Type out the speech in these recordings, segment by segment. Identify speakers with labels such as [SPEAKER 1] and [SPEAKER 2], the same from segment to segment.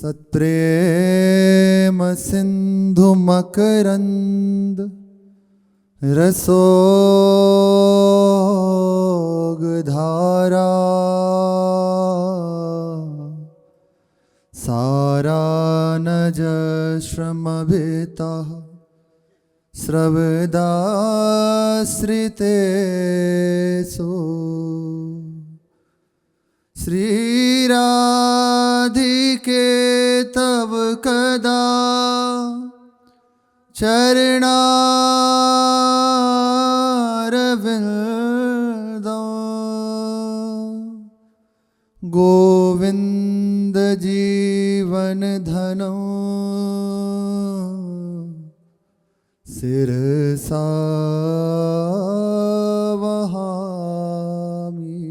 [SPEAKER 1] सत्प्रेम सिंधु मकरंद रसोग धारा सारा नज श्रमभिता स्रवदाश्रिते सो श्री राधिके तव कदा चरणारविंदो गोविंद जीवन धनो शिरसा वहामि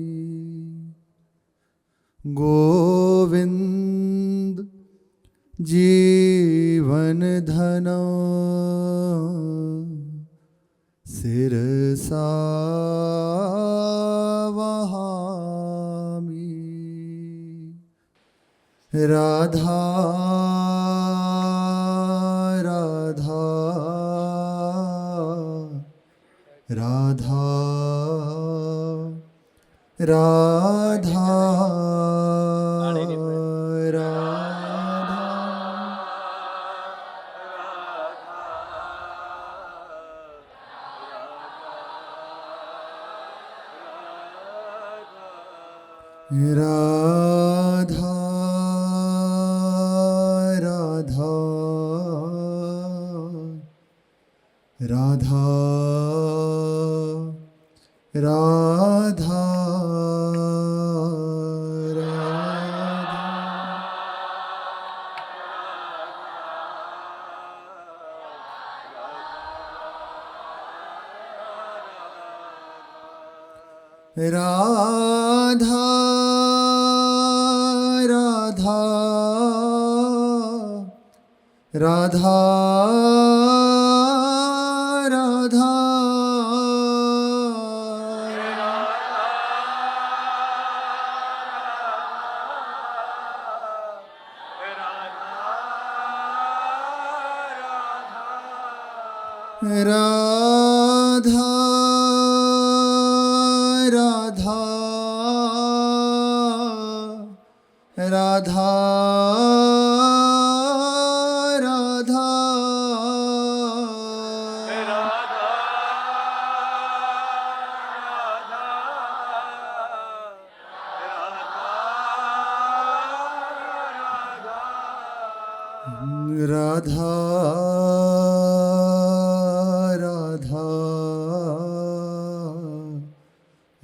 [SPEAKER 1] गोविंद जीवन धनो शिरसा वहामि। राधा राधा राधा राधा राधा राधा राधा राधा राधा राधा राधा राधा राधा राधा राधा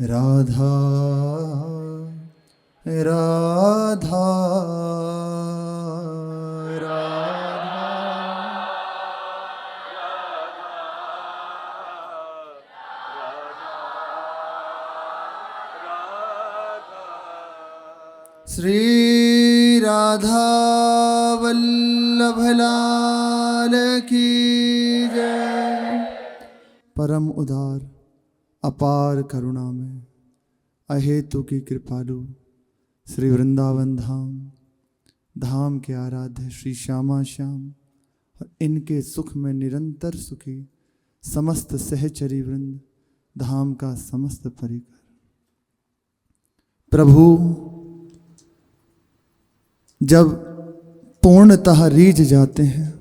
[SPEAKER 1] राधा राधा राधा श्री राधा वल्लभ लाल की जय। परम उदार अपार करुणा में अहेतु की कृपालु श्री वृंदावन धाम धाम के आराध्य श्री श्यामा श्याम और इनके सुख में निरंतर सुखी समस्त सहचरी वृंद धाम का समस्त परिकर प्रभु जब पूर्णतः रीझ जाते हैं,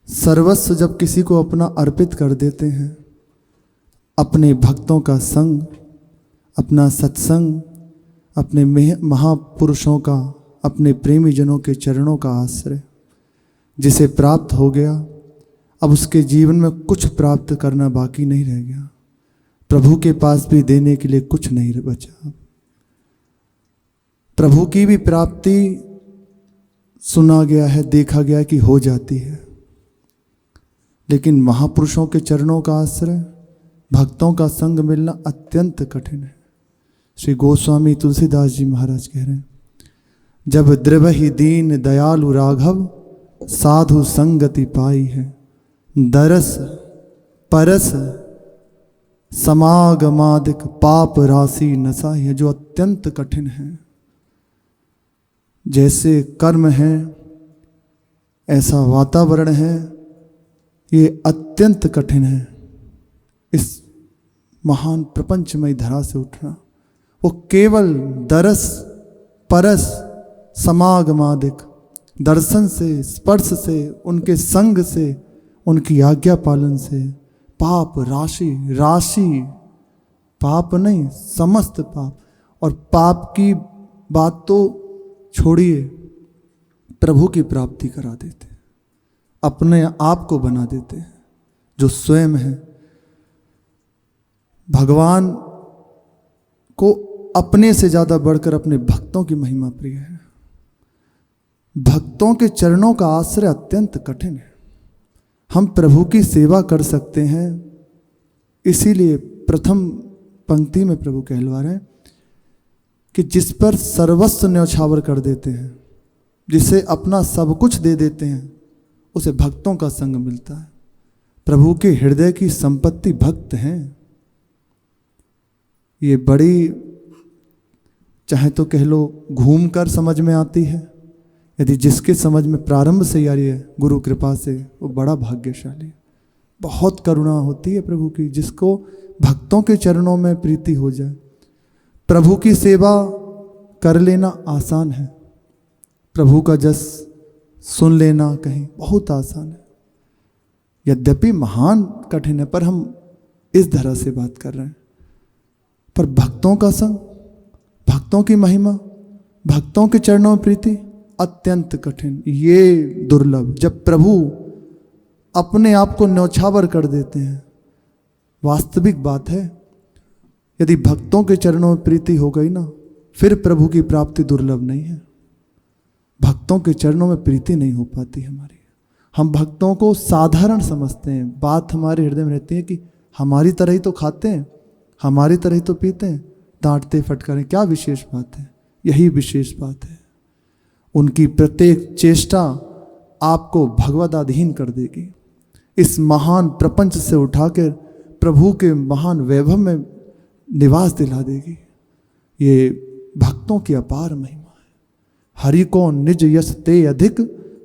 [SPEAKER 1] सर्वस्व जब किसी को अपना अर्पित कर देते हैं, अपने भक्तों का संग, अपना सत्संग, अपने महापुरुषों का, अपने प्रेमी जनों के चरणों का आश्रय जिसे प्राप्त हो गया, अब उसके जीवन में कुछ प्राप्त करना बाकी नहीं रह गया। प्रभु के पास भी देने के लिए कुछ नहीं बचा। प्रभु की भी प्राप्ति सुना गया है, देखा गया कि हो जाती है, लेकिन महापुरुषों के चरणों का आश्रय, भक्तों का संग मिलना अत्यंत कठिन है। श्री गोस्वामी तुलसीदास जी महाराज कह रहे हैं, जब द्रवहि दीन दयालु राघव साधु संगति पाई है, दरस परस समागमादिक पाप राशि नसा है, जो अत्यंत कठिन है। जैसे कर्म है, ऐसा वातावरण है, ये अत्यंत कठिन है। इस महान प्रपंचमय धरा से उठना, वो केवल दरस परस समागमादिक, दर्शन से, स्पर्श से, उनके संग से, उनकी आज्ञा पालन से पाप राशि राशि, पाप नहीं समस्त पाप, और पाप की बात तो छोड़िए, प्रभु की प्राप्ति करा देते, अपने आप को बना देते हैं जो स्वयं है। भगवान को अपने से ज्यादा बढ़कर अपने भक्तों की महिमा प्रिय है। भक्तों के चरणों का आश्रय अत्यंत कठिन है। हम प्रभु की सेवा कर सकते हैं, इसीलिए प्रथम पंक्ति में प्रभु कहलवा रहे हैं कि जिस पर सर्वस्व न्यौछावर कर देते हैं, जिसे अपना सब कुछ दे देते हैं, उसे भक्तों का संग मिलता है। प्रभु के हृदय की संपत्ति भक्त हैं। ये बड़ी, चाहे तो कह लो घूम कर समझ में आती है, यदि जिसके समझ में प्रारंभ से आ रही है गुरु कृपा से, वो बड़ा भाग्यशाली है। बहुत करुणा होती है प्रभु की, जिसको भक्तों के चरणों में प्रीति हो जाए। प्रभु की सेवा कर लेना आसान है, प्रभु का जस सुन लेना कहीं बहुत आसान है। यद्यपि महान कठिन है, पर हम इस तरह से बात कर रहे हैं। पर भक्तों का संग, भक्तों की महिमा, भक्तों के चरणों में प्रीति अत्यंत कठिन, ये दुर्लभ। जब प्रभु अपने आप को न्यौछावर कर देते हैं, वास्तविक बात है, यदि भक्तों के चरणों में प्रीति हो गई ना, फिर प्रभु की प्राप्ति दुर्लभ नहीं है। भक्तों के चरणों में प्रीति नहीं हो पाती हमारी। हम भक्तों को साधारण समझते हैं। बात हमारे हृदय में रहती है कि हमारी तरह ही तो खाते हैं, हमारी तरह ही तो पीते हैं, डांटते फटकारें, क्या विशेष बात है? यही विशेष बात है। उनकी प्रत्येक चेष्टा आपको भगवदाधीन कर देगी। इस महान प्रपंच से उठाकर प्रभु के महान वैभव में निवास दिला देगी। ये भक्तों की अपार महिमा है। हरि को निज यश ते अधिक,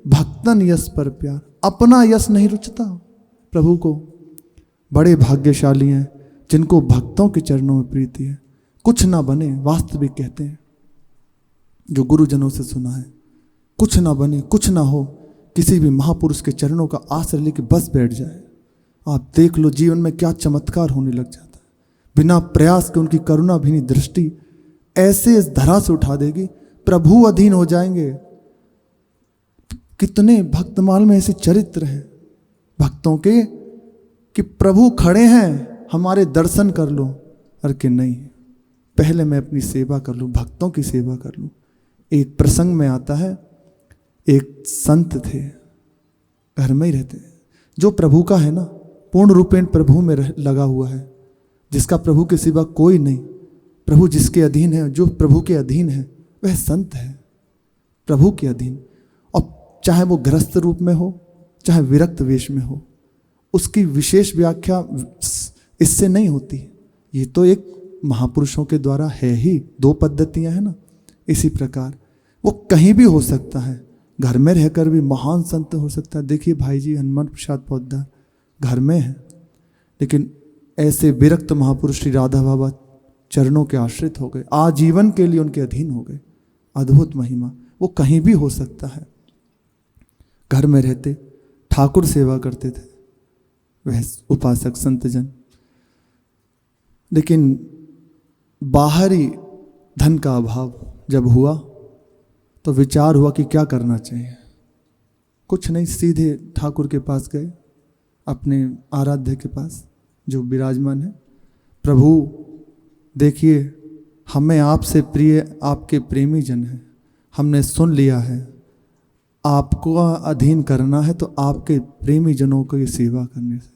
[SPEAKER 1] भक्तन यश पर प्यार। अपना यश नहीं रुचता प्रभु को। बड़े भाग्यशाली हैं जिनको भक्तों के चरणों में प्रीति है। कुछ ना बने, वास्तविक कहते हैं, जो गुरुजनों से सुना है, कुछ ना बने, कुछ ना हो, किसी भी महापुरुष के चरणों का आश्रय लेके बस बैठ जाए, आप देख लो जीवन में क्या चमत्कार होने लग जाता है। बिना प्रयास के उनकी करुणा भीनी दृष्टि ऐसे इस धरा से उठा देगी, प्रभु अधीन हो जाएंगे। कितने भक्तमाल में ऐसे चरित्र हैं भक्तों के कि प्रभु खड़े हैं, हमारे दर्शन कर लो, अरे कि नहीं, पहले मैं अपनी सेवा कर लूं, भक्तों की सेवा कर लूं। एक प्रसंग में आता है, एक संत थे, घर में ही रहते, जो प्रभु का है ना, पूर्ण रूपेण प्रभु में लगा हुआ है, जिसका प्रभु के सिवा कोई नहीं। प्रभु जिसके अधीन है, जो प्रभु के अधीन है, वह संत है, प्रभु के अधीन। और चाहे वो गृहस्थ रूप में हो, चाहे विरक्त वेश में हो, उसकी विशेष व्याख्या इससे नहीं होती। ये तो एक महापुरुषों के द्वारा है ही, दो पद्धतियां हैं ना। इसी प्रकार वो कहीं भी हो सकता है, घर में रहकर भी महान संत हो सकता है। देखिए भाई जी हनुमान प्रसाद पोद्दार घर में है, लेकिन ऐसे विरक्त महापुरुष श्री राधा बाबा चरणों के आश्रित हो गए, आजीवन के लिए उनके अधीन हो गए। अद्भुत महिमा। वो कहीं भी हो सकता है। घर में रहते ठाकुर सेवा करते थे वह उपासक संतजन, लेकिन बाहरी धन का अभाव जब हुआ तो विचार हुआ कि क्या करना चाहिए। कुछ नहीं, सीधे ठाकुर के पास गए, अपने आराध्य के पास जो विराजमान है। प्रभु देखिए, हमें आपसे प्रिय आपके प्रेमी जन हैं, हमने सुन लिया है, आपको अधीन करना है तो आपके प्रेमी जनों की सेवा करने से।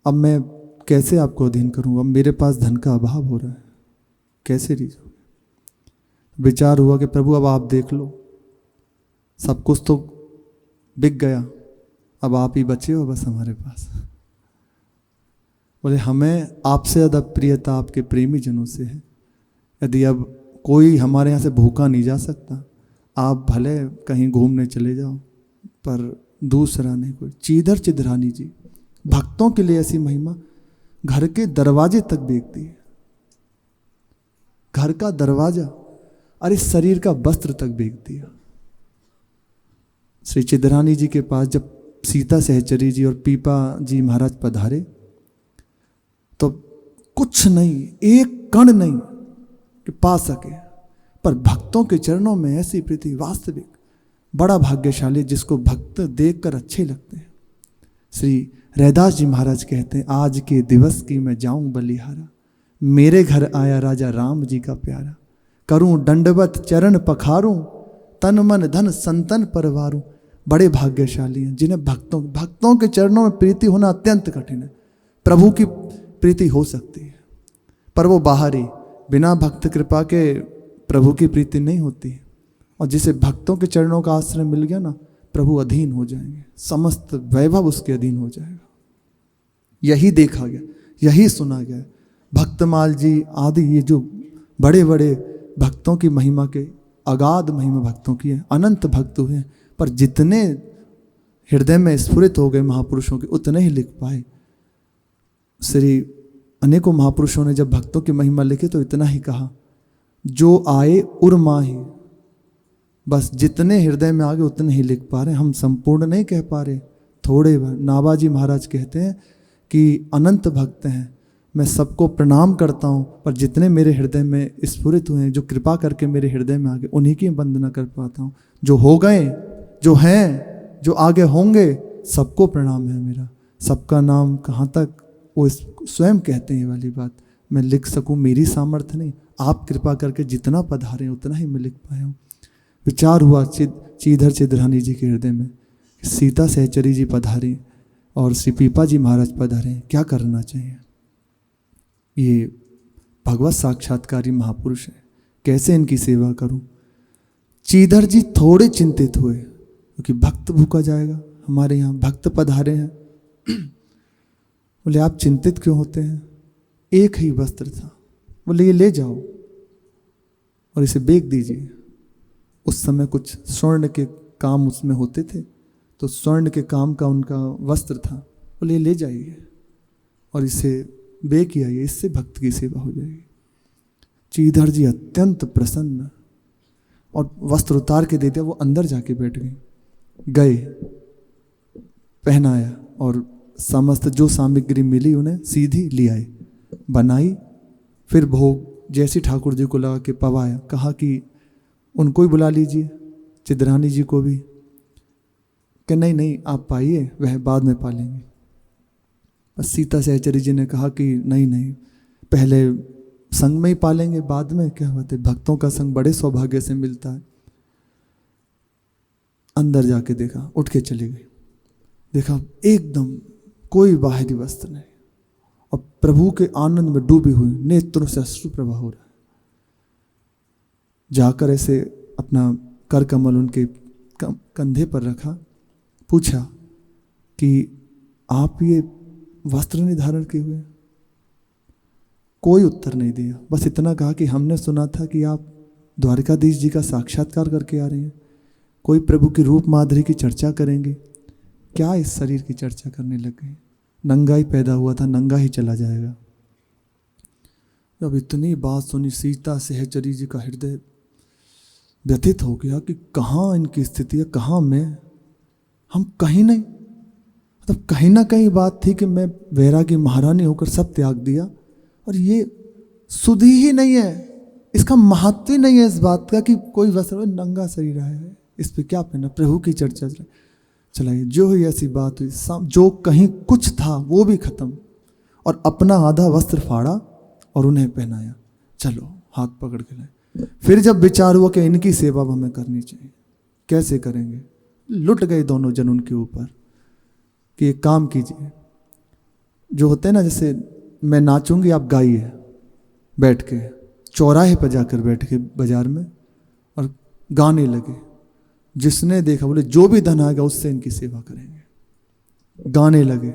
[SPEAKER 1] अब मैं कैसे आपको अधीन करूँगा? मेरे पास धन का अभाव हो रहा है, कैसे रीझोगे? विचार हुआ कि प्रभु अब आप देख लो, सब कुछ तो बिक गया, अब आप ही बचे हो बस हमारे पास। बोले हमें आपसे ज़्यादा प्रियता आपके प्रेमी जनों से है। यदि अब कोई हमारे यहाँ से भूखा नहीं जा सकता, आप भले कहीं घूमने चले जाओ पर दूसरा नहीं कोई। चीधर चिधरानी जी भक्तों के लिए ऐसी महिमा, घर के दरवाजे तक बेचती है, घर का दरवाजा, अरे शरीर का वस्त्र तक बेच दिया। श्री चिधरानी जी के पास जब सीता सहचरी जी और पीपा जी महाराज पधारे तो कुछ नहीं, एक कण नहीं कि पा सके, पर भक्तों के चरणों में ऐसी प्रीति, वास्तविक बड़ा भाग्यशाली जिसको भक्त देखकर अच्छे लगते हैं। श्री रैदास जी महाराज कहते हैं, आज के दिवस की मैं जाऊं बलिहारा, मेरे घर आया राजा राम जी का प्यारा, करूं दंडवत चरण पखारूं, तन मन धन संतन परवारूं। बड़े भाग्यशाली हैं जिन्हें भक्तों के चरणों में प्रीति होना अत्यंत कठिन है। प्रभु की प्रीति हो सकती है पर वो बाहरी, बिना भक्त कृपा के प्रभु की प्रीति नहीं होती। और जिसे भक्तों के चरणों का आश्रय मिल गया ना, प्रभु अधीन हो जाएंगे, समस्त वैभव उसके अधीन हो जाएगा। यही देखा गया, यही सुना गया। भक्तमाल जी आदि ये जो बड़े बड़े भक्तों की महिमा के, अगाध महिमा भक्तों की है, अनंत भक्त हुए हैं, पर जितने हृदय में स्फुरित हो गए महापुरुषों के उतने ही लिख पाए। श्री अनेकों महापुरुषों ने जब भक्तों की महिमा लिखी तो इतना ही कहा, जो आए उर्माही, बस जितने हृदय में आ गए उतने ही लिख पा रहे। हम संपूर्ण नहीं कह पा रहे, थोड़े। नाभाजी महाराज कहते हैं कि अनंत भक्त हैं, मैं सबको प्रणाम करता हूँ, पर जितने मेरे हृदय में स्फुरित हुए हैं, जो कृपा करके मेरे हृदय में आ गए, उन्हीं की वंदना कर पाता हूँ। जो हो गए, जो हैं, जो आगे होंगे, सबको प्रणाम है मेरा। सबका नाम कहाँ तक, वो स्वयं कहते हैं ये वाली बात। मैं लिख सकूँ मेरी सामर्थ्य नहीं, आप कृपा करके जितना पधारे उतना ही मैं लिख पाया हूँ। विचार हुआ चीधर चिधरानी जी के हृदय में, सीता सहचरी जी पधारे और श्री पीपा जी महाराज पधारे, क्या करना चाहिए। ये भगवत साक्षात्कारी महापुरुष है, कैसे इनकी सेवा करूं। चीधर जी थोड़े चिंतित हुए क्योंकि भक्त भूखा जाएगा, हमारे यहाँ भक्त पधारे हैं। बोले आप चिंतित क्यों होते हैं, एक ही वस्त्र था। बोले ये ले जाओ और इसे बेच दीजिए। उस समय कुछ स्वर्ण के काम उसमें होते थे, तो स्वर्ण के काम का उनका वस्त्र था। बोले ले जाइए और इसे बेच आइए, इससे भक्त की सेवा हो जाएगी। चीधर जी अत्यंत प्रसन्न और वस्त्र उतार के दे दिया। वो अंदर जाके बैठ गए, पहनाया और समस्त जो सामग्री मिली उन्हें सीधी ले आए, बनाई। फिर भोग जैसे ठाकुर जी को लगा के पवाया, कहा कि उनको ही बुला लीजिए, चिधरानी जी को भी। कि नहीं नहीं आप पाइए, वह बाद में पालेंगे। बस सीता सहचरी जी ने कहा कि नहीं नहीं, पहले संग में ही पालेंगे, बाद में क्या बात है, भक्तों का संग बड़े सौभाग्य से मिलता है। अंदर जाके देखा, उठ के चली गई। देखा एकदम कोई बाहरी वस्त्र नहीं और प्रभु के आनंद में डूबी हुई, नेत्रों से अश्रु प्रवाह हो रहा है। जाकर ऐसे अपना कर कमल उनके कंधे पर रखा, पूछा कि आप ये वस्त्र नहीं धारण किए हुए। कोई उत्तर नहीं दिया, बस इतना कहा कि हमने सुना था कि आप द्वारकाधीश जी का साक्षात्कार करके आ रहे हैं, कोई प्रभु की रूप माधुरी की चर्चा करेंगे। क्या इस शरीर की चर्चा करने लग गए, नंगा ही पैदा हुआ था, नंगा ही चला जाएगा। जब इतनी बात सुनी, सीता सहचरी जी का हृदय व्यथित हो गया कि कहाँ इनकी स्थिति है, कहाँ मैं, हम कहीं नहीं। मतलब कहीं ना कहीं बात थी कि मैं वैरागी महारानी होकर सब त्याग दिया, और ये सुधी ही नहीं है, इसका महत्व ही नहीं है इस बात का कि कोई वस्त्र, नंगा शरीर है, इस पे क्या पहना। प्रभु की चर्चा चलाइए, जो हुई ऐसी बात हुई, जो कहीं कुछ था वो भी खत्म, और अपना आधा वस्त्र फाड़ा और उन्हें पहनाया। चलो हाथ पकड़ के लाए। फिर जब विचार हुआ कि इनकी सेवा हमें करनी चाहिए, कैसे करेंगे, लुट गए दोनों जन उनके ऊपर कि एक काम कीजिए, जो होते हैं ना, जैसे मैं नाचूंगी आप गाइए, बैठ के चौराहे पर जाकर बैठ के बाजार में और गाने लगे। जिसने देखा बोले जो भी धन आएगा उससे इनकी सेवा करेंगे। गाने लगे।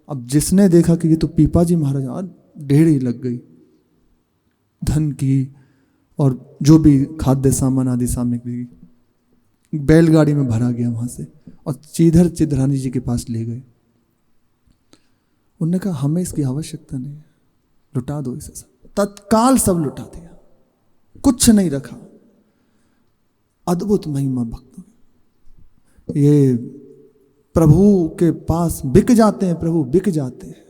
[SPEAKER 1] अब जिसने देखा कि ये तो पीपा जी महाराज, ढेर ही लग गई धन की और जो भी खाद्य सामान आदि सामग्री। बैलगाड़ी में भरा गया वहां से और सीधर चिद्रानी जी के पास ले गए। उन्होंने कहा हमें इसकी आवश्यकता नहीं है, लुटा दो इसे सब। तत्काल सब लुटा दिया, कुछ नहीं रखा। अद्भुत महिमा भक्तों, ये प्रभु के पास बिक जाते हैं, प्रभु बिक जाते हैं।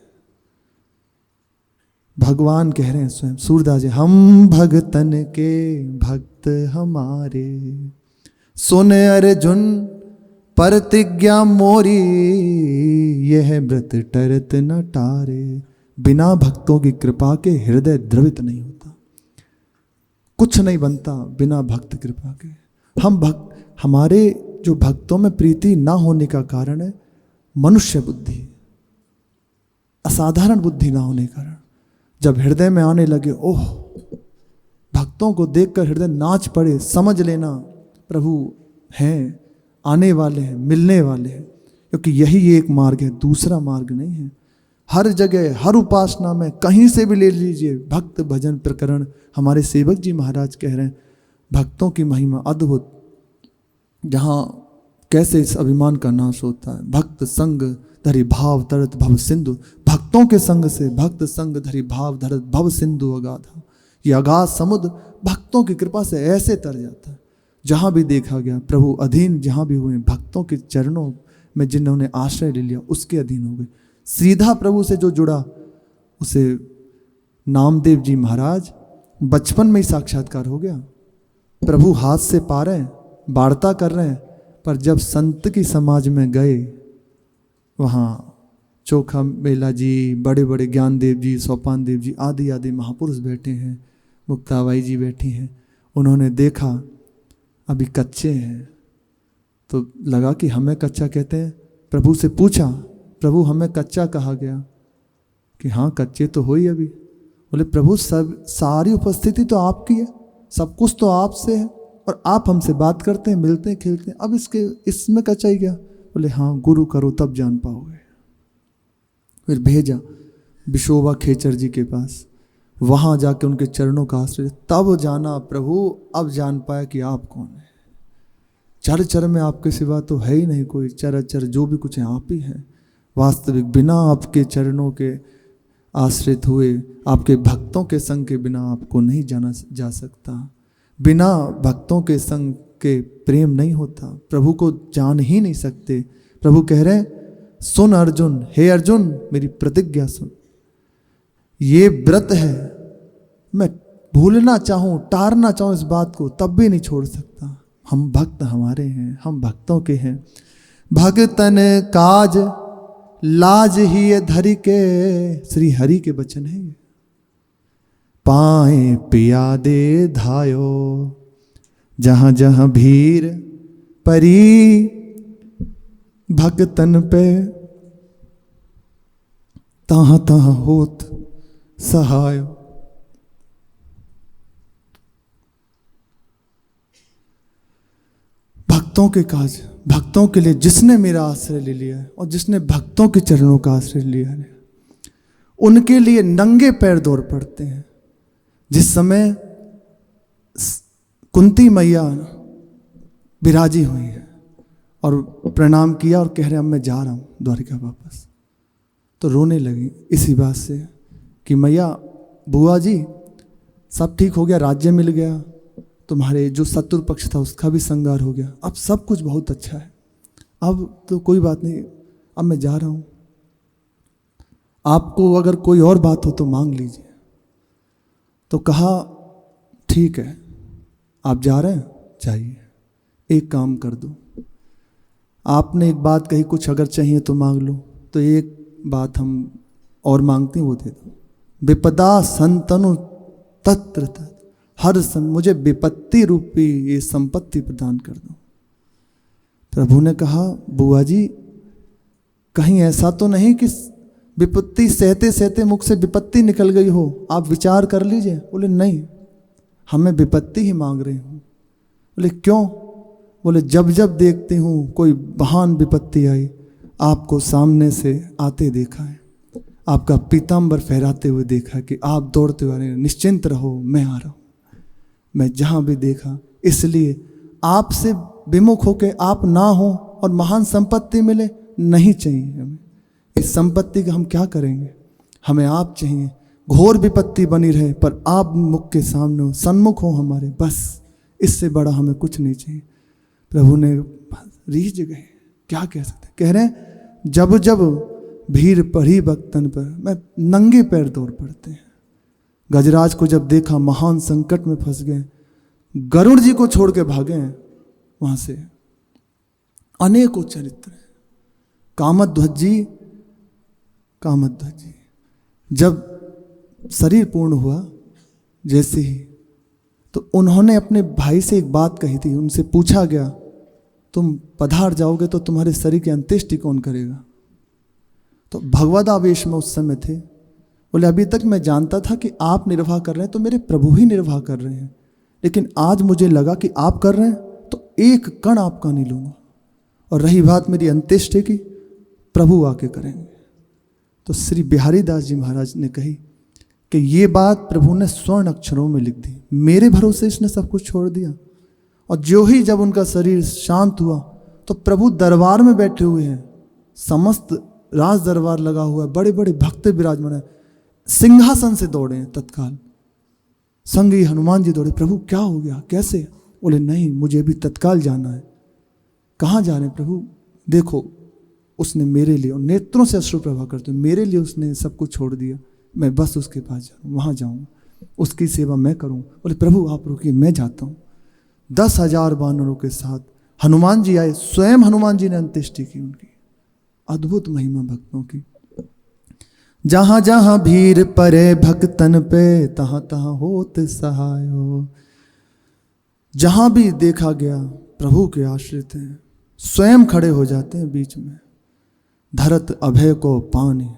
[SPEAKER 1] भगवान कह रहे हैं स्वयं सूरदास जी, हम भगतन के भक्त हमारे, सुन अर्जुन प्रतिज्ञा मोरी, यह व्रत टरत न टारे। बिना भक्तों की कृपा के हृदय द्रवित नहीं होता, कुछ नहीं बनता बिना भक्त कृपा के। हमारे जो भक्तों में प्रीति ना होने का कारण है मनुष्य बुद्धि, असाधारण बुद्धि ना होने के कारण। जब हृदय में आने लगे, ओह, भक्तों को देखकर हृदय नाच पड़े, समझ लेना प्रभु हैं, आने वाले हैं, मिलने वाले हैं, क्योंकि यही एक मार्ग है, दूसरा मार्ग नहीं है। हर जगह, हर उपासना में, कहीं से भी ले लीजिए, भक्त भजन प्रकरण, हमारे सेवक जी महाराज कह रहे हैं भक्तों की महिमा अद्भुत। जहाँ कैसे इस अभिमान का नाश होता है। भक्त संग धरि भाव तरत भव सिंधु, भक्तों के संग से भक्त संग धरि भाव धरत भव सिंधु अगाधा। ये अगाध समुद्र भक्तों की कृपा से ऐसे तर जाता है। जहाँ भी देखा गया प्रभु अधीन, जहाँ भी हुए भक्तों के चरणों में जिन्होंने आश्रय ले लिया उसके अधीन हो गए। सीधा प्रभु से जो जुड़ा उसे नामदेव जी महाराज बचपन में ही साक्षात्कार हो गया। प्रभु हाथ से पा रहे हैं, वार्ता कर रहे हैं, पर जब संत की समाज में गए, वहाँ चोखा मेला जी, बड़े बड़े ज्ञानदेव जी, सोपान देव जी आदि आदि महापुरुष बैठे हैं, मुक्ताबाई जी बैठी हैं। उन्होंने देखा अभी कच्चे हैं, तो लगा कि हमें कच्चा कहते हैं। प्रभु से पूछा, प्रभु हमें कच्चा कहा गया कि हाँ कच्चे तो हो ही अभी। बोले प्रभु सब सारी उपस्थिति तो आपकी है, सब कुछ तो आपसे है, और आप हमसे बात करते हैं, मिलते हैं, खेलते हैं, अब इसमें कच्चाई क्या? बोले हाँ गुरु करो तब जान पाओगे। फिर भेजा विशोबा खेचर जी के पास, वहाँ जाके उनके चरणों का आश्रय, तब जाना प्रभु, अब जान पाया कि आप कौन है। चर चर में आपके सिवा तो है ही नहीं कोई, चर चर जो भी कुछ है आप ही हैं। वास्तविक बिना आपके चरणों के आश्रित हुए, आपके भक्तों के संग के बिना आपको नहीं जाना जा सकता। बिना भक्तों के संग के प्रेम नहीं होता, प्रभु को जान ही नहीं सकते। प्रभु कह रहे हैं सुन अर्जुन, हे अर्जुन मेरी प्रतिज्ञा सुन, ये व्रत है, मैं भूलना चाहूं, टारना चाहूं इस बात को, तब भी नहीं छोड़ सकता। हम भक्त हमारे हैं, हम भक्तों के हैं। भगतन काज लाज ही ये धरि के, श्री हरि के वचन है। पाए पिया दे धायो, जहां जहां भीड़ परी, भगतन पे तहां तहां होत सहाय। भक्तों के काज, भक्तों के लिए जिसने मेरा आश्रय ले लिया है और जिसने भक्तों के चरणों का आश्रय लिया है, उनके लिए नंगे पैर दौड़ पड़ते हैं। जिस समय कुंती मैया विराजी हुई है और प्रणाम किया और कह रहे अब मैं जा रहा हूँ द्वारिका वापस, तो रोने लगी इसी बात से कि मैया बुआ जी सब ठीक हो गया, राज्य मिल गया, तुम्हारे जो शत्रु पक्ष था उसका भी संहार हो गया, अब सब कुछ बहुत अच्छा है, अब तो कोई बात नहीं, अब मैं जा रहा हूँ, आपको अगर कोई और बात हो तो मांग लीजिए। तो कहा ठीक है, आप जा रहे हैं जाइए, एक काम कर दो, आपने एक बात कही कुछ अगर चाहिए तो मांग लो, तो एक बात हम और मांगते हैं वो दे दो। विपदा संतनु तत्र तत्, हर मुझे विपत्ति रूपी ये संपत्ति प्रदान कर दो। प्रभु ने कहा बुआ जी कहीं ऐसा तो नहीं कि विपत्ति सहते सहते मुख से विपत्ति निकल गई हो, आप विचार कर लीजिए। बोले नहीं, हमें विपत्ति ही मांग रही हूँ। बोले क्यों? बोले जब जब देखती हूँ कोई महान विपत्ति आई, आपको सामने से आते देखा है, आपका पीताम्बर फहराते हुए देखा कि आप दौड़ते हुए, निश्चिंत रहो मैं आ रहा हूँ। मैं जहाँ भी देखा, इसलिए आपसे विमुख होके आप ना हो और महान संपत्ति मिले, नहीं चाहिए हमें। इस संपत्ति का हम क्या करेंगे? हमें आप चाहिए। घोर विपत्ति बनी रहे पर आप मुख के सामने हो, सन्मुख हो हमारे, बस इससे बड़ा हमें कुछ नहीं चाहिए। प्रभु ने रीझ गए, क्या कह सकते। कह रहे हैं जब जब भीड़ पड़ी भक्तन पर, मैं नंगे पैर दौड़ पड़ते हैं। गजराज को जब देखा महान संकट में फंस गए, गरुड़ जी को छोड़ के भागे हैं वहां से। अनेकों चरित्र हैं। कामध्वज जी जब शरीर पूर्ण हुआ जैसे ही, तो उन्होंने अपने भाई से एक बात कही थी। उनसे पूछा गया तुम पधार जाओगे तो तुम्हारे शरीर की अंत्येष्टि कौन करेगा? तो भगवद आवेश में उस समय थे। बोले अभी तक मैं जानता था कि आप निर्वाह कर रहे हैं तो मेरे प्रभु ही निर्वाह कर रहे हैं, लेकिन आज मुझे लगा कि आप कर रहे हैं तो एक कण आपका नहीं लूँगा। और रही बात मेरी अंत्येष्टि की, प्रभु आके करेंगे। तो श्री बिहारी दास जी महाराज ने कही कि ये बात प्रभु ने स्वर्ण अक्षरों में लिख दी। मेरे भरोसे इसने सब कुछ छोड़ दिया। और जो ही जब उनका शरीर शांत हुआ तो प्रभु दरबार में बैठे हुए हैं, समस्त राज दरबार लगा हुआ है, बड़े बड़े भक्त विराजमान है, सिंहासन से दौड़े हैं तत्काल। संगी हनुमान जी दौड़े, प्रभु क्या हो गया, कैसे? बोले नहीं, मुझे भी तत्काल जाना है। कहाँ जा रहे हैं प्रभु? देखो उसने मेरे लिए, और नेत्रों से अश्रु प्रवाह करते हुए, मेरे लिए उसने सब कुछ छोड़ दिया। मैं बस उसके पास जाऊँ, वहाँ जाऊँ, उसकी सेवा मैं करूँ। बोले प्रभु आप रुकिए, मैं जाता हूँ। 10,000 वानरों के साथ हनुमान जी आए, स्वयं हनुमान जी ने अंत्येष्टि की उनकी। अद्भुत महिमा भक्तों की। जहाँ जहाँ भीड़ परे भक्तन पे, तहाँ तहाँ होत सहाय हो। जहाँ भी देखा गया प्रभु के आश्रित हैं, स्वयं खड़े हो जाते हैं बीच में। धरत अभय को पानी,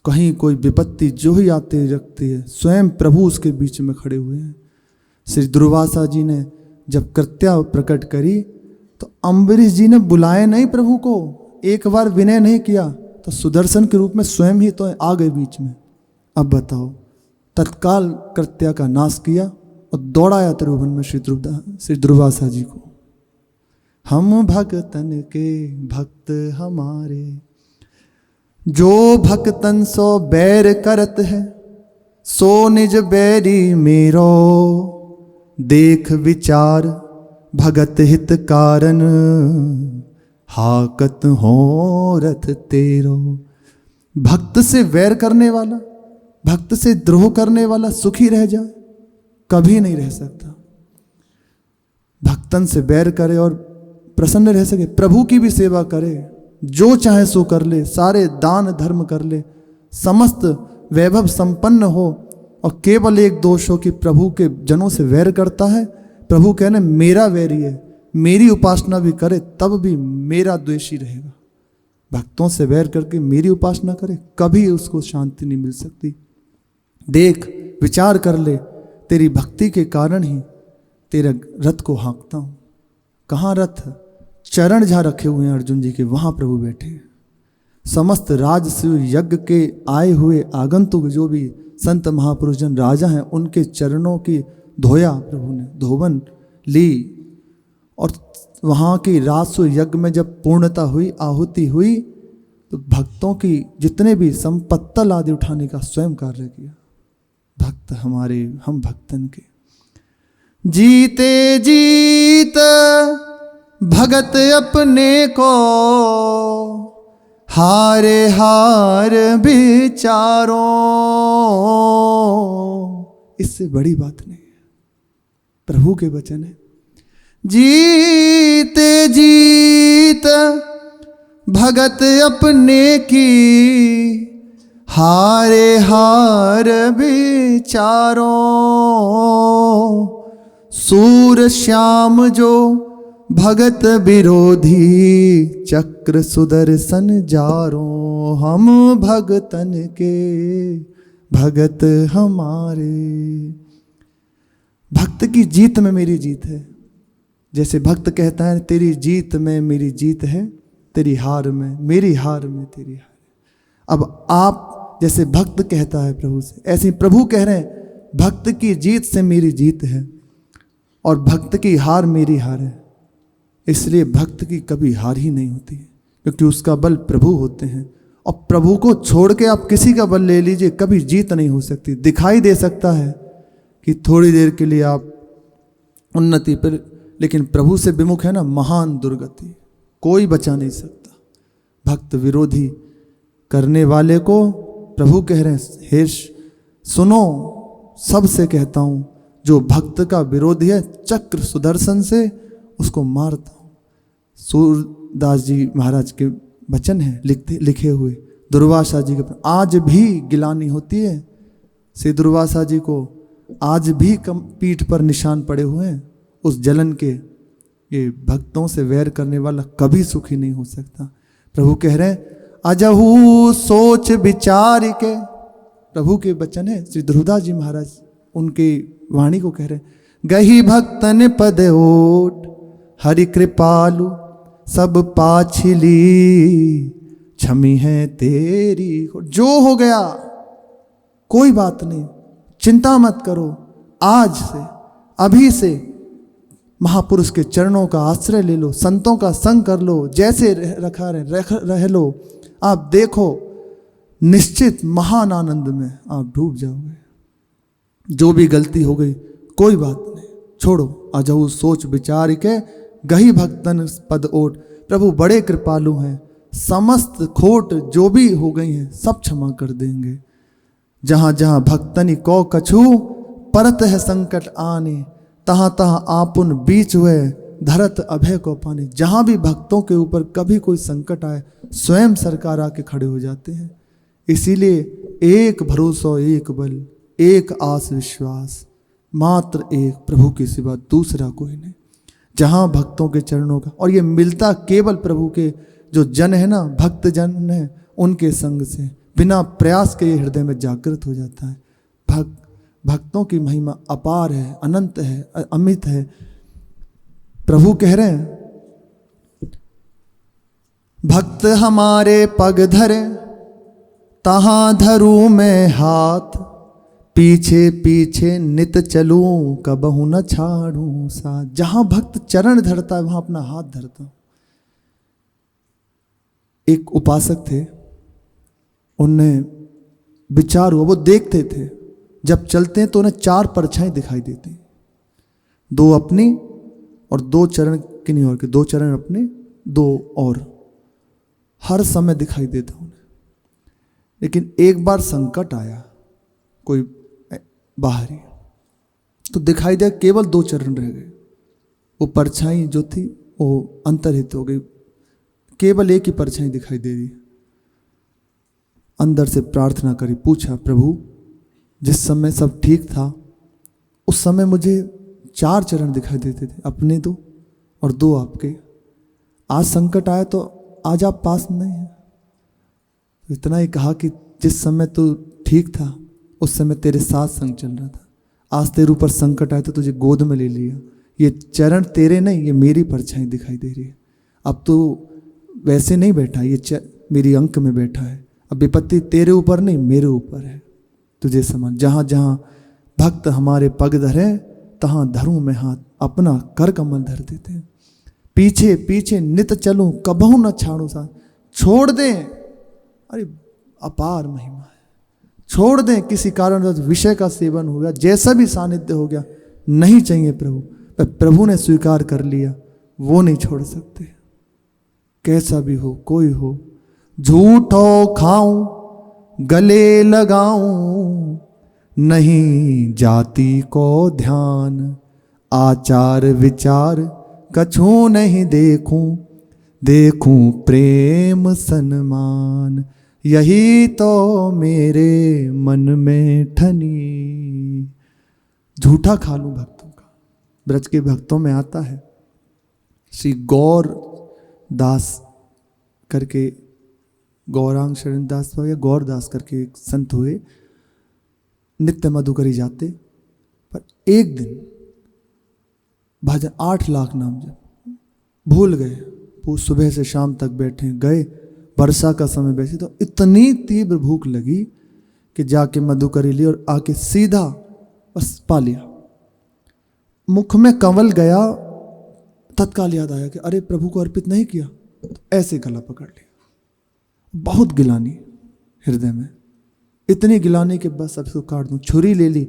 [SPEAKER 1] कहीं कोई विपत्ति जो ही आते रखती है, स्वयं प्रभु उसके बीच में खड़े हुए हैं। श्री दुर्वासा जी ने जब कृत्या प्रकट करी तो अम्बरीश जी ने बुलाए नहीं प्रभु को, एक बार विनय नहीं किया, तो सुदर्शन के रूप में स्वयं ही तो आ गए बीच में। अब बताओ, तत्काल कृत्या का नाश किया और दौड़ाया त्रिभुवन में श्री दुर्वासा जी को। हम भक्तन के भक्त हमारे, जो भक्तन सो बैर करत है, सो निज बैरी मेरो। देख विचार भगत हित कारण, हाकत हो रथ तेरो। भक्त से वैर करने वाला, भक्त से द्रोह करने वाला सुखी रह जाए? कभी नहीं रह सकता। भक्तन से बैर करे और प्रसन्न रह सके, प्रभु की भी सेवा करे, जो चाहे सो कर ले, सारे दान धर्म कर ले, समस्त वैभव संपन्न हो, और केवल एक दोष हो कि प्रभु के जनों से वैर करता है। प्रभु कहने मेरा वैरी है, मेरी उपासना भी करे तब भी मेरा द्वेषी रहेगा। भक्तों से वैर करके मेरी उपासना करे, कभी उसको शांति नहीं मिल सकती। देख विचार कर ले, तेरी भक्ति के कारण ही तेरे रथ को हाँकता हूँ। कहाँ रथ? चरण जहाँ रखे हुए हैं अर्जुन जी के, वहाँ प्रभु बैठे हैं। समस्त राजसूय यज्ञ के आए हुए आगंतुक जो भी संत महापुरुष जन राजा हैं, उनके चरणों की धोया प्रभु ने, धोवन ली। और वहाँ की राजसूय यज्ञ में जब पूर्णता हुई, आहुति हुई, तो भक्तों की जितने भी संपत्तल आदि उठाने का स्वयं कार्य किया। भक्त हमारे, हम भक्तन के। जीते जीत भगत अपने को, हारे हार विचारो। इससे बड़ी बात नहीं है, प्रभु के वचन है। जीते जीत भगत अपने की, हारे हार विचारो। सूर श्याम जो भगत विरोधी, चक्र सुदर्शन जारो। हम भगतन के भगत हमारे। भक्त की जीत में मेरी जीत है। जैसे भक्त कहता है तेरी जीत में मेरी जीत है, तेरी हार में मेरी हार में तेरी हार है। अब आप जैसे भक्त कहता है प्रभु से, ऐसे प्रभु कह रहे हैं भक्त की जीत से मेरी जीत है और भक्त की हार मेरी हार है। इसलिए भक्त की कभी हार ही नहीं होती है, क्योंकि उसका बल प्रभु होते हैं। और प्रभु को छोड़ के आप किसी का बल ले लीजिए, कभी जीत नहीं हो सकती। दिखाई दे सकता है कि थोड़ी देर के लिए आप उन्नति पर, लेकिन प्रभु से विमुख है ना, महान दुर्गति, कोई बचा नहीं सकता। भक्त विरोधी करने वाले को प्रभु कह रहे हैं, हे सुनो, सबसे कहता हूं, जो भक्त का विरोधी है चक्र सुदर्शन से उसको मारता हूं। सूरदास जी महाराज के वचन है लिखे हुए दुर्वासा जी के। आज भी गिलानी होती है श्री दुर्वासा जी को, आज भी पीठ पर निशान पड़े हुए हैं उस जलन के। ये भक्तों से वैर करने वाला कभी सुखी नहीं हो सकता। प्रभु कह रहे हैं, अजहू सोच विचार के, प्रभु के वचन है, श्री ध्रुवदास जी महाराज उनकी वाणी को कह रहे हैं, गही भक्तन पद ओट हरि कृपालु सब पाछली क्षमी है तेरी। जो हो गया कोई बात नहीं, चिंता मत करो, आज से अभी से महापुरुष के चरणों का आश्रय ले लो, संतों का संग कर लो, जैसे रह लो। आप देखो निश्चित महान आनंद में आप डूब जाओगे। जो भी गलती हो गई कोई बात नहीं, छोड़ो, अजहू सोच विचार के गही भक्तन पद ओट। प्रभु बड़े कृपालु हैं, समस्त खोट जो भी हो गई हैं सब क्षमा कर देंगे। जहाँ जहाँ भक्तनि को कछु परत है संकट आने, तहाँ तहाँ आपुन बीच हुए धरत अभय को पाने। जहाँ भी भक्तों के ऊपर कभी कोई संकट आए स्वयं सरकार आके खड़े हो जाते हैं। इसीलिए एक भरोसा, एक बल, एक आस विश्वास, मात्र एक प्रभु के सिवा दूसरा कोई नहीं। जहाँ भक्तों के चरणों का, और ये मिलता केवल प्रभु के जो जन है ना, भक्त जन है, उनके संग से बिना प्रयास के ये हृदय में जागृत हो जाता है। भक्तों की महिमा अपार है, अनंत है, अमित है। प्रभु कह रहे हैं, भक्त हमारे पग धरे तहाँ धरूं मैं हाथ, पीछे पीछे नित चलूं कबहू न छाड़ूं साथ। जहां भक्त चरण धरता है वहां अपना हाथ धरता हूं। एक उपासक थे, उन्हें विचार हुआ, वो देखते थे जब चलते हैं तो उन्हें 4 परछाई दिखाई देती, 2 अपनी और 2 चरण किन्हीं और के, 2 चरण अपने 2 और, हर समय दिखाई देता उन्हें। लेकिन एक बार संकट आया कोई बाहरी, तो दिखाई दिया केवल 2 चरण रह गए। वो परछाई जो थी वो अंतर्हित हो गई, केवल एक ही परछाई दिखाई दे रही। अंदर से प्रार्थना करी, पूछा, प्रभु जिस समय सब ठीक था उस समय मुझे 4 चरण दिखाई देते थे, अपने 2 और 2 आपके। आज संकट आया तो आज आप पास नहीं है। इतना ही कहा कि जिस समय तू ठीक था उस समय तेरे साथ संग चल रहा था, आज तेरे ऊपर संकट आया तो तुझे गोद में ले लिया। ये चरण तेरे नहीं, ये मेरी परछाई दिखाई दे रही है। अब तो वैसे नहीं बैठा, ये मेरी अंक में बैठा है। अब विपत्ति तेरे ऊपर नहीं, मेरे ऊपर है, तुझे समझ। जहाँ जहाँ भक्त हमारे पग धरे तहाँ धरूं मैं हाथ, अपना कर कमल धर देते हैं। पीछे पीछे नित चलूं कबहू न छाड़ू साथ। छोड़ दें, अरे अपार महिमा है। छोड़ दें, किसी कारण विषय का सेवन हो गया, जैसा भी सानिध्य हो गया, नहीं चाहिए प्रभु। प्रभु ने स्वीकार कर लिया, वो नहीं छोड़ सकते। कैसा भी हो, कोई हो, झूठो खाऊं गले लगाऊं, नहीं जाति को ध्यान, आचार विचार कछू नहीं देखूं, देखूं प्रेम सन्मान, यही तो मेरे मन में ठनी। झूठा खा लूं भक्तों का। ब्रज के भक्तों में आता है, श्री गौर दास करके, गौरांग शरण दास या गौर दास करके एक संत हुए, नित्य मधुकरी जाते। पर एक दिन भजन 8 लाख नाम जब भूल गए, वो सुबह से शाम तक बैठे गए, वर्षा का समय बैठे, तो इतनी तीव्र भूख लगी कि जाके मधुकरी ली और आके सीधा बस पा लिया। मुख में कंवल गया तत्काल याद आया कि अरे प्रभु को अर्पित नहीं किया, तो ऐसे गला पकड़ लिया। बहुत गिलानी हृदय में, इतनी गिलानी कि बस अब इसको काट दूं। छुरी ले ली,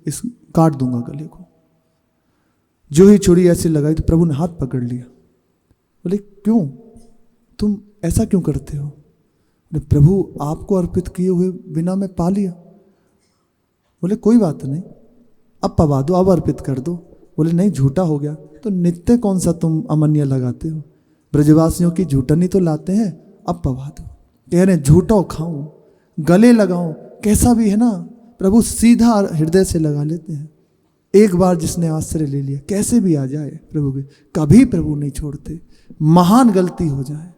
[SPEAKER 1] इस काट दूंगा गले को। जो ही छुरी ऐसे लगाई तो प्रभु ने हाथ पकड़ लिया। बोले क्यों, तुम ऐसा क्यों करते हो? बोले प्रभु आपको अर्पित किए हुए बिना मैं पा लिया। बोले कोई बात नहीं, अब पवा दो, अब अर्पित कर दो। बोले नहीं, झूठा हो गया। तो नित्य कौन सा तुम अमन्य लगाते हो? ब्रजवासियों की झूठनी तो लाते हैं, अब पवा दो। कह रहे झूठा खाऊं, गले लगाऊं, कैसा भी है ना, प्रभु सीधा हृदय से लगा लेते हैं। एक बार जिसने आश्रय ले लिया, कैसे भी आ जाए प्रभु के, कभी प्रभु नहीं छोड़ते। महान गलती हो जाए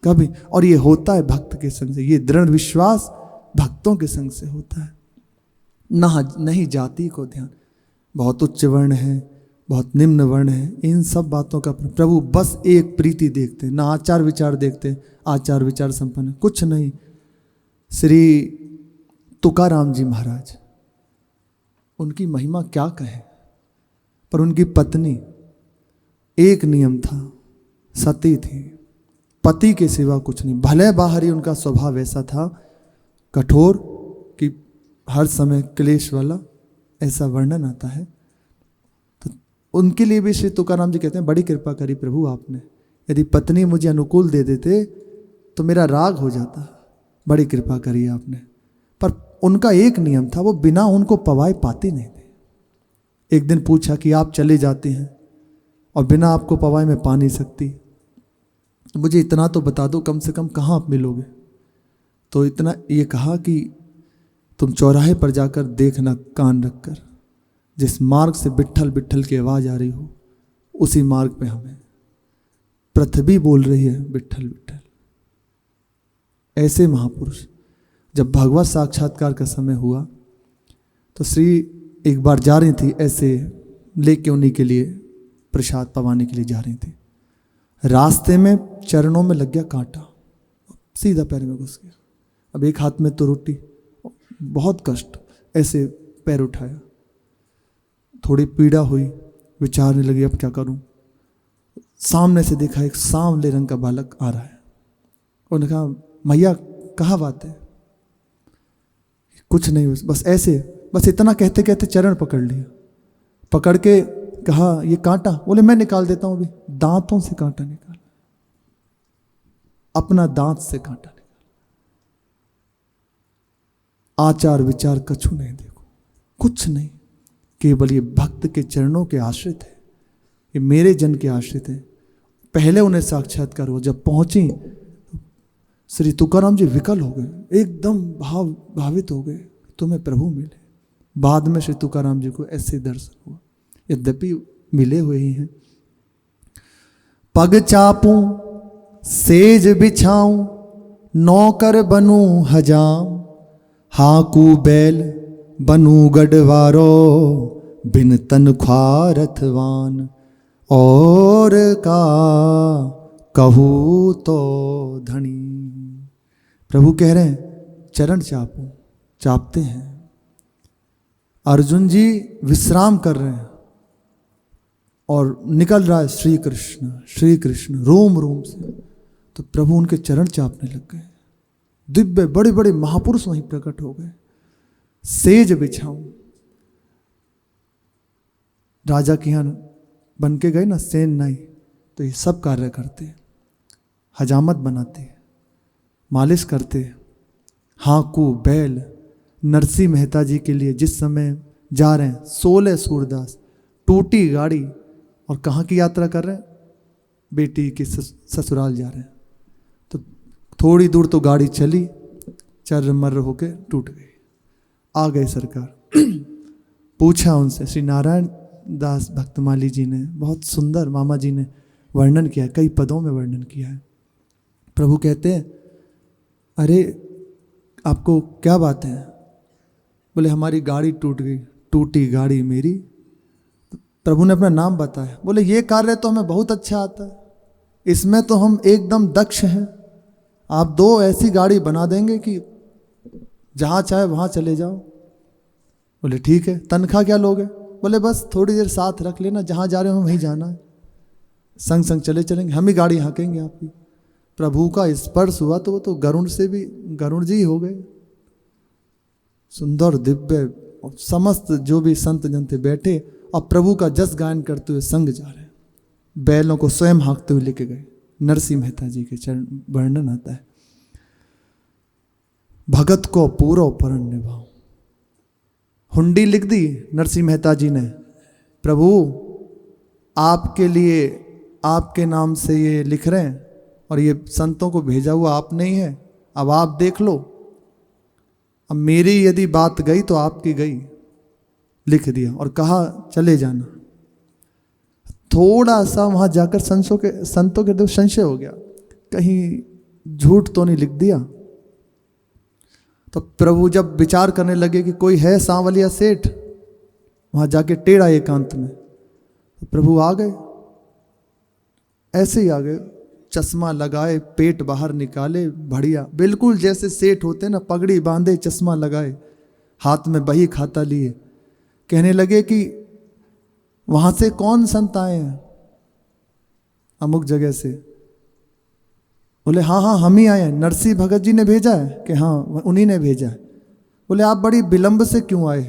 [SPEAKER 1] कभी, और ये होता है भक्त के संग से। ये दृढ़ विश्वास भक्तों के संग से होता है। नहीं जाति को ध्यान, बहुत उच्च वर्ण है, बहुत निम्न वर्ण है, इन सब बातों का प्रभु बस एक प्रीति देखते हैं। ना आचार विचार देखते हैं, आचार विचार संपन्न कुछ नहीं। श्री तुकाराम जी महाराज, उनकी महिमा क्या कहे, पर उनकी पत्नी, एक नियम था, सती थी, पति के सिवा कुछ नहीं। भले बाहरी उनका स्वभाव ऐसा था कठोर कि हर समय क्लेश वाला, ऐसा वर्णन आता है। तो उनके लिए भी श्री तुकाराम जी कहते हैं बड़ी कृपा करी प्रभु आपने, यदि पत्नी मुझे अनुकूल दे देते तो मेरा राग हो जाता, बड़ी कृपा करी आपने। पर उनका एक नियम था, वो बिना उनको पवाए पाती नहीं थे। एक दिन पूछा कि आप चले जाते हैं और बिना आपको पवाए मैं पा नहीं सकती, तो मुझे इतना तो बता दो कम से कम कहाँ आप मिलोगे। तो इतना ये कहा कि तुम चौराहे पर जाकर देखना कान रखकर, जिस मार्ग से बिट्ठल बिट्ठल की आवाज़ आ रही हो उसी मार्ग पे हमें पृथ्वी बोल रही है बिट्ठल बिट्ठल। ऐसे महापुरुष, जब भगवत साक्षात्कार का समय हुआ तो श्री एक बार जा रही थी, ऐसे लेके उन्हीं के लिए प्रसाद पवाने के लिए जा रही थी। रास्ते में चरणों में लग गया कांटा, सीधा पैर में घुस गया। अब एक हाथ में तो रोटी, बहुत कष्ट, ऐसे पैर उठाया, थोड़ी पीड़ा हुई, विचारने लगी अब क्या करूं। सामने से देखा एक सांवले रंग का बालक आ रहा है। उन्होंने कहा मैया कहाँ बात है? कुछ नहीं, बस ऐसे, बस इतना कहते कहते चरण पकड़ लिया, पकड़ के कहा ये कांटा। बोले मैं निकाल देता हूं, अभी दांतों से कांटा निकाल, अपना दांत से कांटा निकाल। आचार विचार कछु नहीं, देखो कुछ नहीं, केवल ये भक्त के चरणों के आश्रित है, ये मेरे जन के आश्रित है। पहले उन्हें साक्षात्कार हुआ, जब पहुंची श्री तुकाराम जी विकल हो गए, एकदम भावित हो गए, तुम्हें प्रभु मिले। बाद में श्री तुकाराम जी को ऐसे दर्शन हुआ, यद्यपि मिले हुए ही हैं। पग चापूं सेज बिछाऊं नौकर बनूं हजाम, हाकू बैल बनूं गढ़वारो बिन तनख्वाह रथवान, और का कहूँ तो धनी। प्रभु कह रहे हैं चरण चापूं, चापते हैं। अर्जुन जी विश्राम कर रहे हैं और निकल रहा है श्री कृष्ण रोम रोम से, तो प्रभु उनके चरण चापने लग गए। दिव्य बड़े बड़े महापुरुष वहीं प्रकट हो गए। सेज बिछाऊं, राजा के यहाँ बन के गए ना सेन नाई, तो ये सब कार्य करते हैं, हजामत बनाते हैं, मालिश करते हैं। हाकू बैल, नरसिंह मेहता जी के लिए जिस समय जा रहे हैं 16 सूरदास, टूटी गाड़ी, और कहाँ की यात्रा कर रहे हैं? बेटी के ससुराल जा रहे हैं। तो थोड़ी दूर तो गाड़ी चली, चर्र होके टूट गई। आ गए सरकार। पूछा उनसे, श्री नारायण दास भक्तमाली जी ने बहुत सुंदर, मामा जी ने वर्णन किया, कई पदों में वर्णन किया है। प्रभु कहते हैं अरे आपको क्या बात है? बोले हमारी गाड़ी टूट गई। टूटी गाड़ी मेरी? प्रभु ने अपना नाम बताया। बोले ये कार्य तो हमें बहुत अच्छा आता है, इसमें तो हम एकदम दक्ष हैं। आप 2 ऐसी गाड़ी बना देंगे कि जहाँ चाहे वहाँ चले जाओ। बोले ठीक है, तनख्वाह क्या लोगे? बोले बस थोड़ी देर साथ रख लेना, जहाँ जा रहे हो वहीं जाना है। संग संग चले चलेंगे, हम ही गाड़ी हाँकेंगे आपकी। प्रभु का स्पर्श हुआ तो वो तो गरुड़ से भी गरुड़ जी हो गए। सुंदर दिव्य, समस्त जो भी संत जन थे बैठे और प्रभु का जस गायन करते हुए संग जा रहे हैं। बैलों को स्वयं हाँकते हुए लेके गए। नरसिंह मेहता जी के चरण वर्णन आता है, भगत को पूरा परण निभाओ। हुंडी लिख दी नरसिंह मेहता जी ने, प्रभु आपके लिए आपके नाम से ये लिख रहे हैं और ये संतों को भेजा हुआ आप नहीं है, अब आप देख लो, अब मेरी यदि बात गई तो आपकी गई। लिख दिया और कहा चले जाना। थोड़ा सा वहां जाकर संतों के दिल संशय हो गया, कहीं झूठ तो नहीं लिख दिया। तो प्रभु जब विचार करने लगे कि कोई है सांवलिया सेठ, वहां जाके टेढ़ा एकांत में, तो प्रभु आ गए, ऐसे ही आ गए, चश्मा लगाए, पेट बाहर निकाले, बढ़िया बिल्कुल जैसे सेठ होते ना, पगड़ी बांधे, चश्मा लगाए, हाथ में बही खाता लिए। कहने लगे कि वहां से कौन संत आए हैं? अमुक जगह से। बोले हाँ हाँ हम ही आए हैं, नरसिंह भगत जी ने भेजा है कि हाँ उन्हीं ने भेजा है। बोले आप बड़ी विलंब से क्यों आए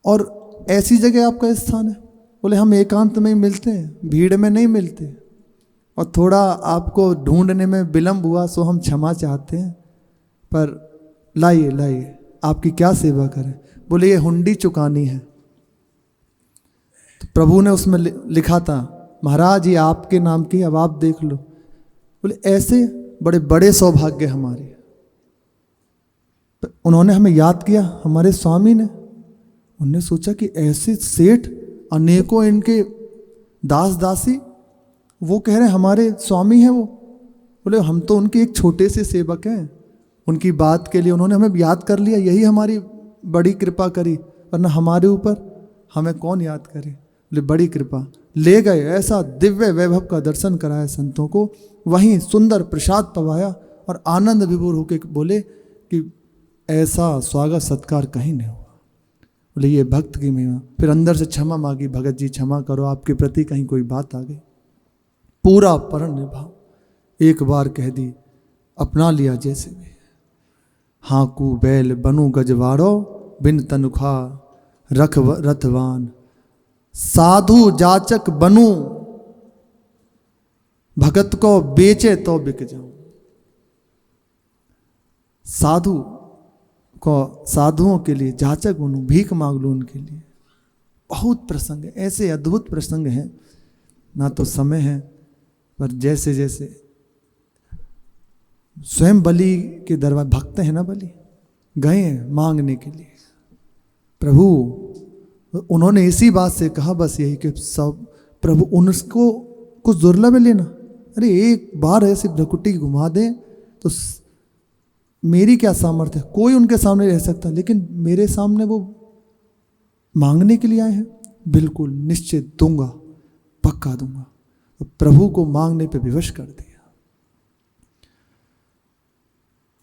[SPEAKER 1] और ऐसी जगह आपका स्थान है? बोले हम एकांत में ही मिलते हैं, भीड़ में नहीं मिलते, और थोड़ा आपको ढूंढने में विलंब हुआ सो हम क्षमा चाहते हैं, पर लाइए लाइए आपकी क्या सेवा करें। बोले ये हुंडी चुकानी है। तो प्रभु ने उसमें लिखा था, महाराज ये आपके नाम की, अब आप देख लो। बोले ऐसे बड़े बड़े सौभाग्य हमारे। उन्होंने हमें याद किया, हमारे स्वामी ने। उन्होंने सोचा कि ऐसे सेठ अनेकों इनके दास दासी, वो कह रहे हैं हमारे स्वामी हैं वो। बोले हम तो उनके एक छोटे से सेवक हैं, उनकी बात के लिए उन्होंने हमें याद कर लिया, यही हमारी बड़ी कृपा करी, वरना हमारे ऊपर हमें कौन याद करे। बोले बड़ी कृपा। ले गए, ऐसा दिव्य वैभव का दर्शन कराया संतों को, वहीं सुंदर प्रसाद पवाया और आनंद विभोर होके बोले कि ऐसा स्वागत सत्कार कहीं नहीं हुआ। बोले ये भक्त की महिमा। फिर अंदर से क्षमा मांगी, भगत जी क्षमा करो, आपके प्रति कहीं कोई बात आ गई। पूरा परण निभाओ, एक बार कह दी, अपना लिया जैसे भी। हाँकू बैल बनू गजवाड़ो, बिन तनुखा रथवान, साधु जाचक बनू, भगत को बेचे तो बिक जाऊं। साधुओं के लिए जाचक बनूं, भीख मांग लूं उनके लिए। बहुत प्रसंग है, ऐसे अद्भुत प्रसंग हैं, ना तो समय है, पर जैसे जैसे स्वयं बलि के दरबार, भक्त है ना बलि, गए हैं मांगने के लिए प्रभु। उन्होंने इसी बात से कहा बस यही कि सब प्रभु उनको कुछ दुर्लभ है लेना। अरे एक बार ऐसी भ्रकुटी घुमा दें तो मेरी क्या सामर्थ्य है, कोई उनके सामने रह सकता, लेकिन मेरे सामने वो मांगने के लिए आए हैं, बिल्कुल निश्चित दूंगा, पक्का दूंगा। तो प्रभु को मांगने पे विवश कर दिया।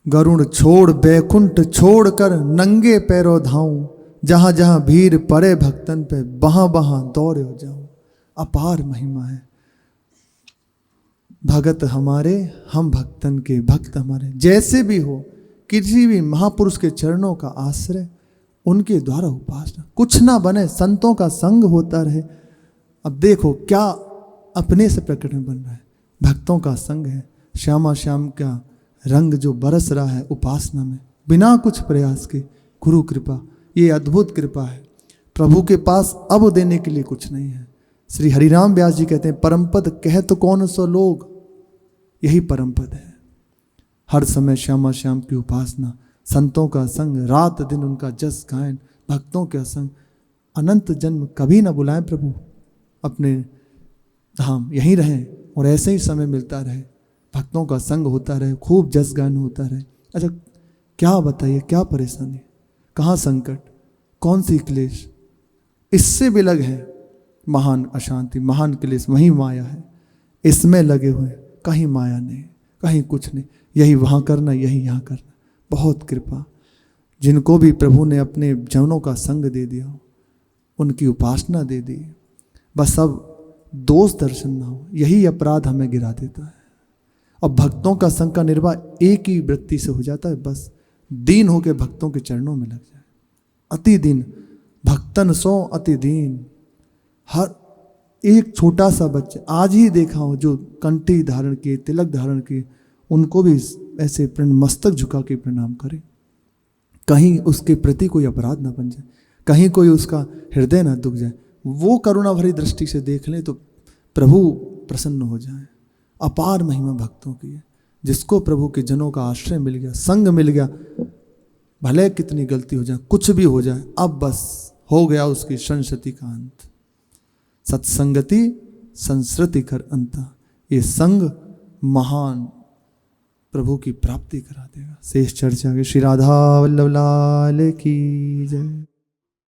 [SPEAKER 1] गरुड़ छोड़ बैकुंठ छोड़ कर नंगे पैरों धाऊं, जहां जहां भीड़ पड़े भक्तन पे वहां वहां दौड़े हो जाऊं। अपार महिमा है भगत हमारे, हम भक्तन के, भक्त हमारे। जैसे भी हो, किसी भी महापुरुष के चरणों का आश्रय, उनके द्वारा उपासना, कुछ ना बने, संतों का संग होता रहे। अब देखो क्या अपने से प्रकट में बन रहा है, भक्तों का संग है। श्यामा श्याम का रंग जो बरस रहा है उपासना में, बिना कुछ प्रयास के, गुरु कृपा, ये अद्भुत कृपा है। प्रभु के पास अब देने के लिए कुछ नहीं है। श्री हरिराम व्यास जी कहते हैं, परमपद कह तो कौन सो लोग, यही परमपद है। हर समय श्यामा श्याम की उपासना, संतों का संग, रात दिन उनका जस गायन, भक्तों का संग। अनंत जन्म कभी ना बुलाएं प्रभु अपने धाम, यहीं रहें और ऐसे ही समय मिलता रहे, भक्तों का संग होता रहे, खूब जस गान होता रहे। अच्छा क्या बताइए, क्या परेशानी, कहाँ संकट, कौन सी क्लेश, इससे भी लग है महान अशांति, महान क्लेश, वही माया है। इसमें लगे हुए, कहीं माया नहीं, कहीं कुछ नहीं, यही वहाँ करना, यही यहाँ करना। बहुत कृपा, जिनको भी प्रभु ने अपने जनों का संग दे दिया, उनकी उपासना दे दी, बस अब दोष दर्शन ना हो, यही अपराध हमें गिरा देता है। और भक्तों का संग का निर्वाह एक ही वृत्ति से हो जाता है, बस दीन होके भक्तों के चरणों में लग जाए। अति दीन भक्तन सो अति दीन। हर एक छोटा सा बच्चा, आज ही देखा हो, जो कंठी धारण किए, तिलक धारण किए, उनको भी ऐसे मस्तक झुका के प्रणाम करे। कहीं उसके प्रति कोई अपराध ना बन जाए, कहीं कोई उसका हृदय ना दुख जाए। वो करुणा भरी दृष्टि से देख ले तो प्रभु प्रसन्न हो जाए। अपार महिमा भक्तों की है। जिसको प्रभु के जनों का आश्रय मिल गया, संग मिल गया, भले कितनी गलती हो जाए, कुछ भी हो जाए, अब बस हो गया उसकी संसति का अंत। सत्संगति संस्कृति कर अंता। ये संग महान प्रभु की प्राप्ति करा देगा। शेष चर्चा के श्री राधा वल्लभ लाल की जय।